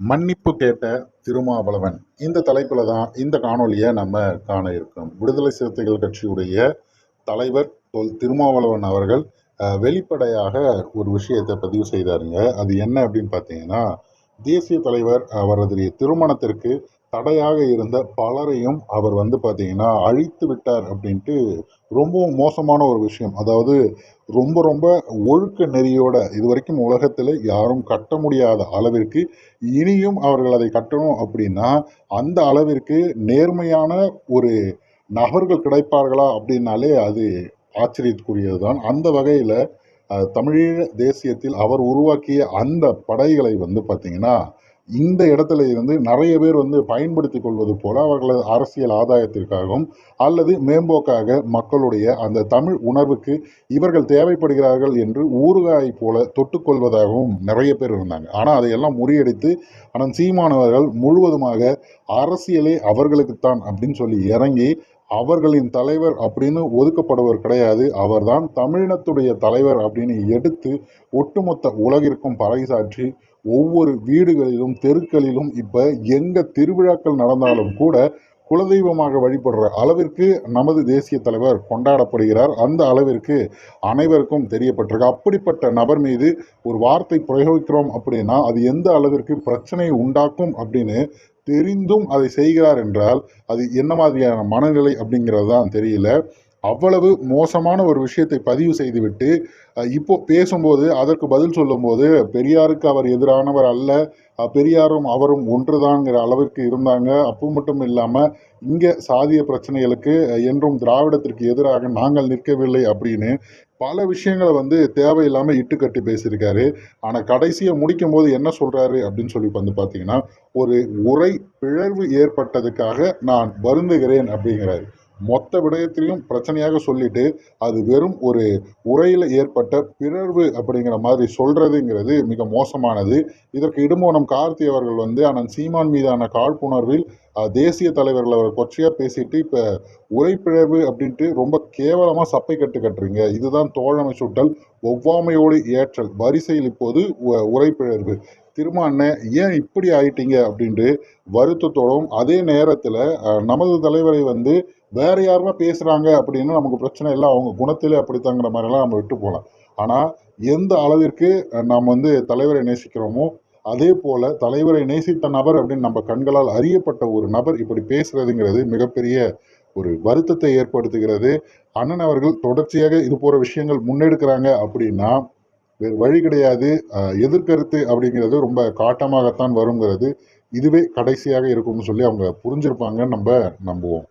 மன்னிப்பு கேட்ட திருமாவளவன் இந்த தலைப்புல தான் இந்த காணொளியை நம்ம காண இருக்கோம். விடுதலை சிறுத்தைகள் கட்சியுடைய தலைவர் திருமாவளவன் அவர்கள் வெளிப்படையாக ஒரு விஷயத்தை பதிவு செய்தாருங்க. அது என்ன அப்படின்னு பார்த்தீங்கன்னா, தேசிய தலைவர் அவரது திருமணத்திற்கு தடையாக இருந்த பலரையும் அவர் பார்த்தீங்கன்னா அழித்து விட்டார் அப்படின்ட்டு ரொம்பவும் மோசமான ஒரு விஷயம். அதாவது ரொம்ப ரொம்ப ஒழுக்க நெறியோட இதுவரைக்கும் உலகத்தில் யாரும் கட்ட முடியாத அளவிற்கு இனியும் அவர்கள் அதை கட்டணும் அப்படின்னா அந்த அளவிற்கு நேர்மையான ஒரு நபர்கள் கிடைப்பார்களா அப்படின்னாலே அது ஆச்சரியத்துக்குரியது தான். அந்த வகையில் தமிழீழ தேசியத்தில் அவர் உருவாக்கிய அந்த படைகளை பார்த்தீங்கன்னா இந்த இடத்துல இருந்து நிறைய பேர் பயன்படுத்தி கொள்வது போல அவர்களது அரசியல் ஆதாயத்திற்காகவும் அல்லது மேம்போக்காக மக்களுடைய அந்த தமிழ் உணர்வுக்கு இவர்கள் தேவைப்படுகிறார்கள் என்று ஊறுகாய் போல தொட்டுக்கொள்வதாகவும் நிறைய பேர் இருந்தாங்க. ஆனால் அதையெல்லாம் முறியடித்து அண்ணன் சீமானவர்கள் முழுவதுமாக அரசியலே அவர்களுக்குத்தான் அப்படின்னு சொல்லி இறங்கி அவர்களின் தலைவர் அப்படின்னு ஒதுக்கப்படுவர் கிடையாது, அவர்தான் தமிழினத்துடைய தலைவர் அப்படின்னு எடுத்து ஒட்டுமொத்த உலகிற்கும் பறைசாற்றி ஒவ்வொரு வீடுகளிலும் தெருக்களிலும் இப்ப எங்க திருவிழாக்கள் நடந்தாலும் கூட குலதெய்வமாக வழிபடுற அளவிற்கு நமது தேசிய தலைவர் கொண்டாடப்படுகிறார். அந்த அளவிற்கு அனைவருக்கும் தெரியப்பட்டிருக்கு. அப்படிப்பட்ட நபர் மீது ஒரு வார்த்தை பிரயோகிக்கிறோம் அப்படின்னா அது எந்த அளவிற்கு பிரச்சனையை உண்டாக்கும் அப்படின்னு தெரிந்தும் அதை செய்கிறார் என்றால் அது என்ன மாதிரியான மனநிலை அப்படிங்கிறது தான் தெரியல. அவ்வளவு மோசமான ஒரு விஷயத்தை பதிவு செய்துவிட்டு இப்போ பேசும்போது அதற்கு பதில் சொல்லும்போது பெரியாருக்கு அவர் எதிரானவர் அல்ல, பெரியாரும் அவரும் ஒன்றுதான்ங்கிற அளவிற்கு இருந்தாங்க. அப்போ மட்டும் இல்லாமல் இங்கே சாதிய பிரச்சனைகளுக்கு என்றும் திராவிடத்திற்கு எதிராக நாங்கள் நிற்கவில்லை அப்படின்னு பல விஷயங்களை தேவையில்லாமல் இட்டுக்கட்டி பேசியிருக்காரு. ஆனால் கடைசியை முடிக்கும் போது என்ன சொல்கிறாரு அப்படின்னு சொல்லி பார்த்தீங்கன்னா, ஒரு உரை பிழர்வு ஏற்பட்டதுக்காக நான் வருந்துகிறேன் அப்படிங்கிறாரு. மொத்த விடயத்திலையும் பிரச்சனையாக சொல்லிட்டு அது வெறும் ஒரு உரையில் ஏற்பட்ட பிறர்வு அப்படிங்கிற மாதிரி சொல்றதுங்கிறது மிக மோசமானது. இதற்கு இடும்போனம் கார்த்தி அவர்கள் அண்ணன் சீமான் மீதான காழ்ப்புணர்வில் தேசிய தலைவர்கள் அவர் கொச்சையா பேசிட்டு இப்ப உரைப்பிழர்வு அப்படின்ட்டு ரொம்ப கேவலமா சப்பை கட்டுறீங்க. இதுதான் தோழமை சுட்டல், ஒவ்வாமையோடு ஏற்றல் வரிசையில் இப்போது உரைப்பிழர்வு. திரும்ப அண்ணன் ஏன் இப்படி ஆயிட்டீங்க அப்படின்ட்டு வருத்தத்தோடும் அதே நேரத்தில் நமது தலைவரை வேற யாருன்னா பேசுறாங்க அப்படின்னா நமக்கு பிரச்சனை இல்லை, அவங்க குணத்திலே அப்படித்தாங்கிற மாதிரிலாம் நம்ம விட்டு போகலாம். ஆனால் எந்த அளவிற்கு நாம் தலைவரை நேசிக்கிறோமோ அதே போல தலைவரை நேசித்த நபர் அப்படின்னு நம்ம கண்களால் அறியப்பட்ட ஒரு நபர் இப்படி பேசுறதுங்கிறது மிகப்பெரிய ஒரு வருத்தத்தை ஏற்படுத்துகிறது. அண்ணன் அவர்கள் தொடர்ச்சியாக இது போற விஷயங்கள் முன்னெடுக்கிறாங்க அப்படின்னா வேறு வழி கிடையாது. எதிர்கருத்து அப்படிங்கிறது ரொம்ப காட்டமாகத்தான் வருங்கிறது. இதுவே கடைசியாக இருக்கும்னு சொல்லி அவங்க புரிஞ்சிருப்பாங்கன்னு நம்ம நம்புவோம்.